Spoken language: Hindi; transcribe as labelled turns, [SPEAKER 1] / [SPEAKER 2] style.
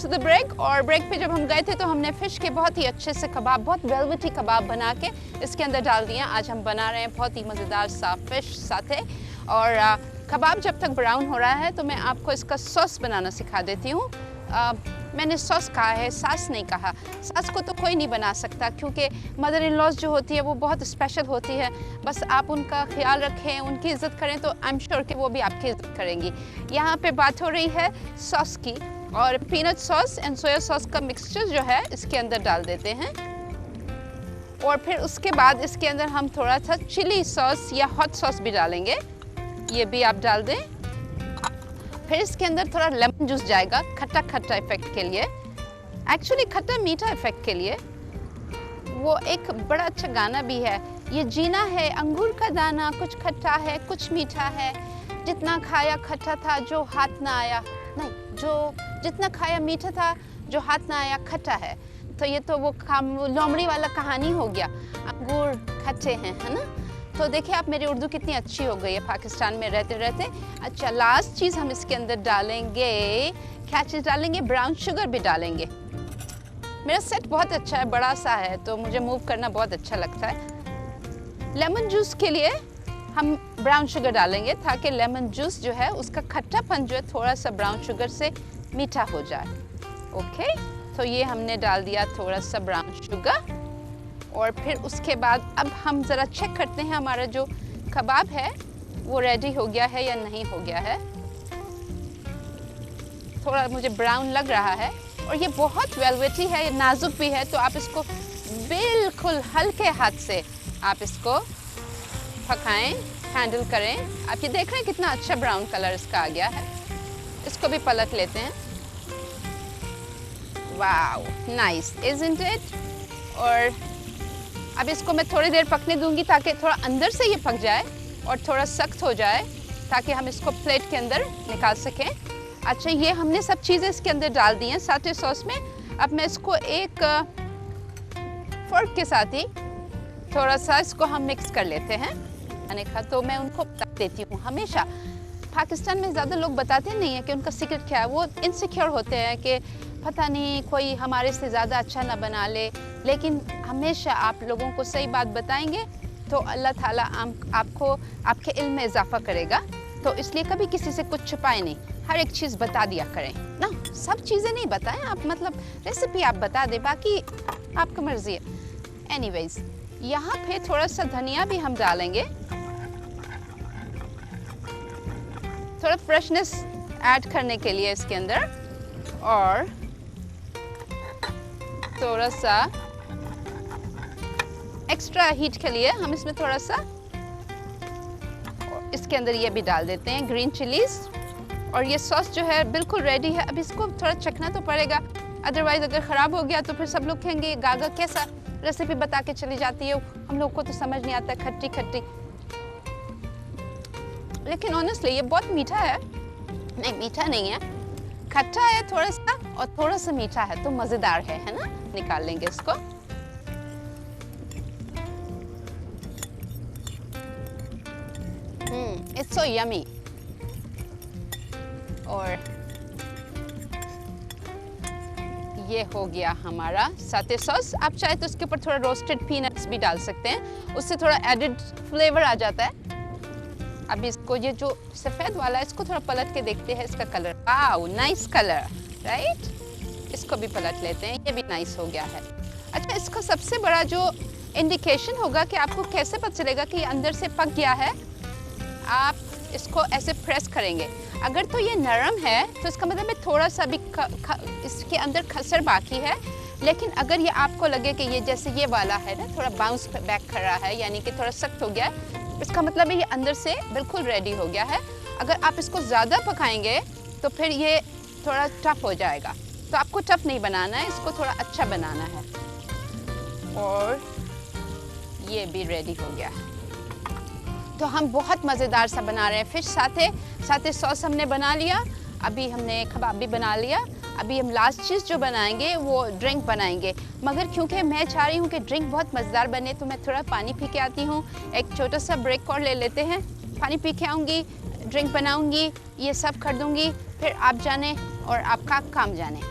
[SPEAKER 1] After the break. और ब्रेक पे जब हम गए थे तो हमने फ़िश के बहुत ही अच्छे से कबाब, बहुत वेलवेटी कबाब बना के इसके अंदर डाल दिए। आज हम बना रहे हैं बहुत ही मज़ेदार सा फ़िश साथे। और कबाब जब तक ब्राउन हो रहा है तो मैं आपको इसका सॉस बनाना सिखा देती हूँ। मैंने सॉस कहा है, सास नहीं कहा। सास को तो कोई नहीं बना सकता क्योंकि मदर इन लॉज जो होती है वो बहुत स्पेशल होती है। बस आप उनका ख्याल रखें, उनकी इज़्ज़त करें तो आई एम श्योर कि वो भी आपकी इज़्ज़त करेंगी। यहाँ पे बात हो रही है सॉस की, और peanut sauce and soya sauce का मिक्सचर जो है इसके अंदर डाल देते हैं। और फिर उसके बाद इसके अंदर हम थोड़ा सा चिली सॉस या हॉट सॉस भी डालेंगे, ये भी आप डाल दें। फिर इसके अंदर थोड़ा लेमन जूस जाएगा खट्टा खट्टा इफेक्ट के लिए, एक्चुअली खट्टा मीठा इफेक्ट के लिए। वो एक बड़ा अच्छा गाना भी है, ये जीना है अंगूर का दाना, कुछ खट्टा है कुछ मीठा है, जितना खाया खट्टा था जो हाथ ना आया, नहीं, जो जितना खाया मीठा था जो हाथ ना आया खट्टा है। तो ये तो वो लोमड़ी वाला कहानी हो गया, अंगूर खट्टे हैं, है ना। तो देखिए आप मेरी उर्दू कितनी अच्छी हो गई है पाकिस्तान में रहते रहते। अच्छा, लास्ट चीज़ हम इसके अंदर डालेंगे, क्या चीज़ डालेंगे, ब्राउन शुगर भी डालेंगे। मेरा सेट बहुत अच्छा है, बड़ा सा है, तो मुझे मूव करना बहुत अच्छा लगता है। लेमन जूस के लिए हम ब्राउन शुगर डालेंगे ताकि लेमन जूस जो है उसका खट्टापन जो है थोड़ा सा ब्राउन शुगर से मीठा हो जाए। ओके, तो ये हमने डाल दिया थोड़ा सा ब्राउन शुगर। और फिर उसके बाद अब हम ज़रा चेक करते हैं हमारा जो कबाब है वो रेडी हो गया है या नहीं हो गया है। थोड़ा मुझे ब्राउन लग रहा है और ये बहुत वेलवेटी है, ये नाजुक भी है, तो आप इसको बिल्कुल हल्के हाथ से आप इसको पकाएं, हैंडल करें। आप ये देख रहे हैं कितना अच्छा ब्राउन कलर इसका आ गया है। इसको भी पलट लेते हैं। Wow, nice isn't it. और अब इसको मैं थोड़ी देर पकने दूंगी ताकि थोड़ा अंदर से ये पक जाए और थोड़ा सख्त हो जाए ताकि हम इसको प्लेट के अंदर निकाल सकें। अच्छा, ये हमने सब चीज़ें इसके अंदर डाल दी हैं साथे सॉस में। अब मैं इसको एक फोर्क के साथ ही थोड़ा सा इसको हम मिक्स कर लेते हैं। अनेका तो मैं उनको बता देती हूँ हमेशा, पाकिस्तान में ज़्यादा लोग बताते नहीं हैं कि उनका सीक्रेट क्या है। वो इनसिक्योर होते हैं कि पता नहीं कोई हमारे से ज़्यादा अच्छा ना बना ले, लेकिन हमेशा आप लोगों को सही बात बताएंगे तो अल्लाह ताला आपको आपके इल्म में इजाफा करेगा। तो इसलिए कभी किसी से कुछ छुपाए नहीं, हर एक चीज़ बता दिया करें ना। सब चीज़ें नहीं बताएं आप, मतलब रेसिपी आप बता दें, बाकी आपकी मर्ज़ी है। एनीवेज, यहाँ पे थोड़ा सा धनिया भी हम डालेंगे, थोड़ा फ्रेशनेस ऐड करने के लिए इसके अंदर। और थोड़ा सा एक्स्ट्रा हीट के लिए हम इसमें थोड़ा सा इसके अंदर ये भी डाल देते हैं ग्रीन चिलीज। और ये सॉस जो है बिल्कुल रेडी है। अब इसको थोड़ा चखना तो पड़ेगा, अदरवाइज अगर ख़राब हो गया तो फिर सब लोग कहेंगे गागा कैसा रेसिपी बता के चली जाती है, हम लोग को तो समझ नहीं आता, खट्टी खट्टी। लेकिन ऑनेस्टली ये बहुत मीठा है। नहीं, मीठा नहीं है, खट्टा है थोड़ा सा और थोड़ा सा मीठा है, तो मज़ेदार है ना। निकाल लेंगे इसको। It's so yummy. और ये हो गया हमारा साथे सॉस। आप चाहे तो उसके ऊपर थोड़ा रोस्टेड पीनट्स भी डाल सकते हैं, उससे थोड़ा एडिड फ्लेवर आ जाता है। अब इसको ये जो सफ़ेद वाला है इसको थोड़ा पलट के देखते हैं इसका colour. Wow, nice colour, right. इसको भी पलट लेते हैं, ये भी नाइस हो गया है। अच्छा, इसका सबसे बड़ा जो इंडिकेशन होगा कि आपको कैसे पता चलेगा कि ये अंदर से पक गया है, आप इसको ऐसे प्रेस करेंगे। अगर तो ये नरम है तो इसका मतलब है थोड़ा सा भी इसके अंदर खसर बाकी है। लेकिन अगर ये आपको लगे कि ये जैसे ये वाला है ना, थोड़ा बाउंस बैक कर रहा है, यानी कि थोड़ा सख्त हो गया है, इसका मतलब है ये अंदर से बिल्कुल रेडी हो गया है। अगर आप इसको ज़्यादा पकाएंगे तो फिर ये थोड़ा टफ हो जाएगा, तो आपको टफ नहीं बनाना है, इसको थोड़ा अच्छा बनाना है। और ये भी रेडी हो गया है। तो हम बहुत मज़ेदार सा बना रहे हैं फिश साथे सॉस हमने बना लिया, अभी हमने कबाब भी बना लिया। अभी हम लास्ट चीज़ जो बनाएंगे वो ड्रिंक बनाएंगे, मगर क्योंकि मैं चाह रही हूँ कि ड्रिंक बहुत मज़ेदार बने तो मैं थोड़ा पानी पी के आती हूँ। एक छोटा सा ब्रेक और ले लेते हैं, पानी पी के आऊँगी, ड्रिंक बनाऊँगी, ये सब कर दूँगी, फिर आप जाने और आपका काम जाने।